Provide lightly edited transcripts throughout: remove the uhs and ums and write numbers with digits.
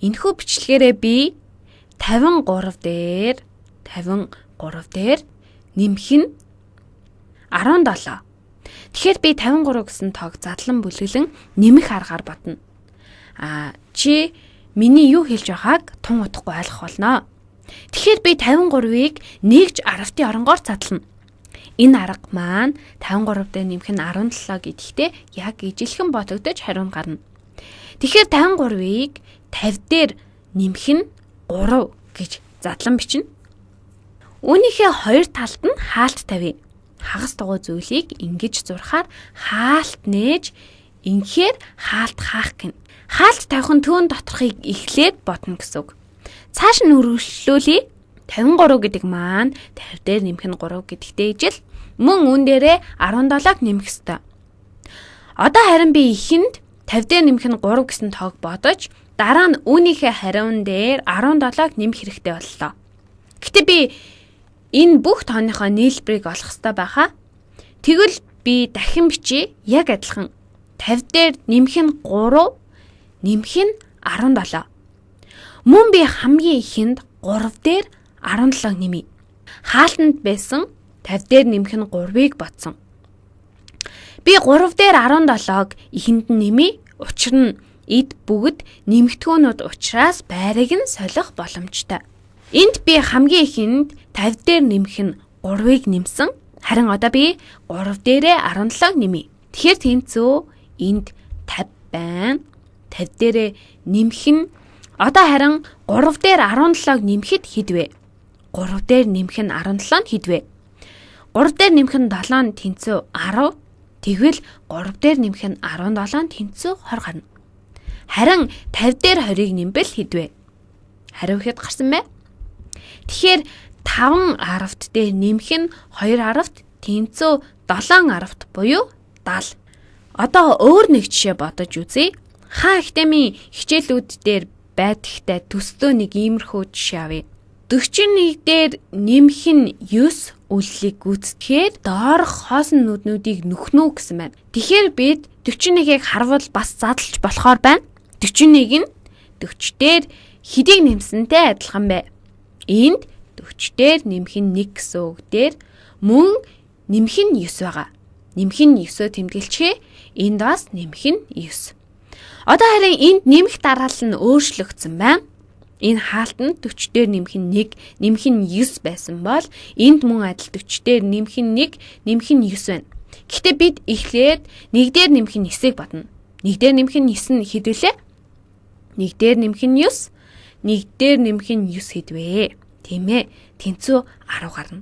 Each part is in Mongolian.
Энэхүү бичлэгээрээ би 53 дээр нэмэх нь 17. Тэгэхээр би 53 гэсэн тоог задлан бүлэглэн нэмэх аргаар бодно. Чи миний юу хэлж байгааг тун удахгүй ойлгох болно. Тэгэхээр би 53-ыг нэгж 10-ийн оронгоор задлана. Энэ арга маань 53 дээр нэмэх нь 17 гэдэгтээ яг ижилхэн бодогдож хариу гарна. Тэгэхээр 53-ыг 50 дээр нэмэх нь 3 гэж задлан бичнэ. Үүнийхээ хоёр талд нь хаалт тавья. Хагас дугуй зүйлийг ингэж зурхаар хаалт нээж инхээр хаалт хаах гин. Хаалт тавих нь түүн доторхыг эхлээд бодно гэсэн үг. Цааш нь үргэлжлүүлье. 53 гэдэг маань 50 дээр нэмэх нь 3 гэдэгтэй ижил мөн үүн дээрээ 17-г нэмэх ёстой. Одоо харин би ихэнд 50 дээр нэмэх нь 3 гэсэн тоог бодож дараа нь үүнийхээ хариун дээр 17-г нэмэх хэрэгтэй боллоо. Гэтэ би энэ бүх тооныхоо нийлбэрийг олох ёстой байхаа. Тэгвэл би дахин бичиж яг адилхан 50 дээр нэмэх нь 3, нэмэх нь 17. Мөн би хамгийн ихэнд 3 дээр 17-г нэмье. Хаалтанд байсан 50 дээр нэмэх нь 3-ыг бодсон. Би 3 дээр 17-г ихэнд нь нэмье. Учир нь эд бүгд нэмэгдэхүүнүүд учраас байрыг нь солих боломжтой. Энд би хамгийн ихэнд 50 дээр нэмэх нь 3-ыг нэмсэн. Харин одоо би 3 дээрээ 17-г нэмье. Тэгэхээр тэнцүү энд 50 байна. 50 дээрээ нэмэх нь одоо харин 3 дээр 17-г нэмэхэд хэдвэ? 3 дээр нэмэх нь 17 нь хэдвэ? 3 дээр нэмэх нь 7 нь тэнцүү 10. Тэгвэл 3 дээр нэмэх нь 17 нь тэнцүү 20 гарна. Харин 50 дээр 20-ыг нэмбэл хэдвэ? Хариу ихэд гарсан бай. Тэгэхээр 5 10-т дээр нэмэх нь 2 10-т тэнцүү 7 10-т буюу 70. Одоо өөр нэг жишээ бодож үзье. Хаан Ахтемийн хичээлүүд дээр байдагтай төстөө нэг иймэрхүү жишээ авъя. 41 дээр нэмэх нь 9 үйлчлийг гүйцэтгэхээр доорх хоосон нүднүүдийг нүхнүү гэсэн байна. Тэгэхээр бид 41-ийг харвал бас задлж болохоор байна. 41 нь 40 дээр хэдийг нэмсэнтэй адилхан бай. Энд 40 дээр нэмэх нь 1 гэсэн үг дээр мөн нэмэх нь 9 байгаа. Нэмэх нь 9-өө тэмдэглэчихээ. Энд бас нэмэх нь 9. Одоо харин энд нэмэх дараалал нь өөрчлөгдсөн байна. Энэ хаалтанд 40 дээр нэмэх нь 1, нэмэх нь 9 байсан бол энд мөн адил 40 дээр нэмэх нь 1, нэмэх нь 9 байна. Гэхдээ бид эхлээд 1 дээр нэмэх нь 9-ыг бодно. 1 дээр нэмэх нь 9 нь хэдвүлээ? 1 дээр нэмэх нь 9, 1 дээр нэмэх нь 9 хэдвэ? Тийм ээ. Тэнцүү 10 гарна.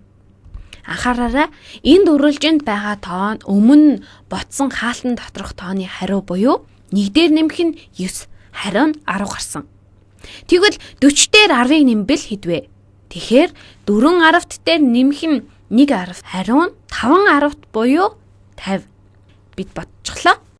Анхаараарай. Энд үргэлжинд байгаа тоо нь өмнө ботсон хаалтан доторх тооны хариу буюу 1 дээр нэмэх нь 9, хариу нь 10 гарсан. Тэгвэл 40 дээр 10-ыг нэмбэл хэдвэ? Тэгэхээр 4 10-т дээр нэмэх нь 1 10, хариу нь 5 10-т буюу 50. Бид бодчихлоо.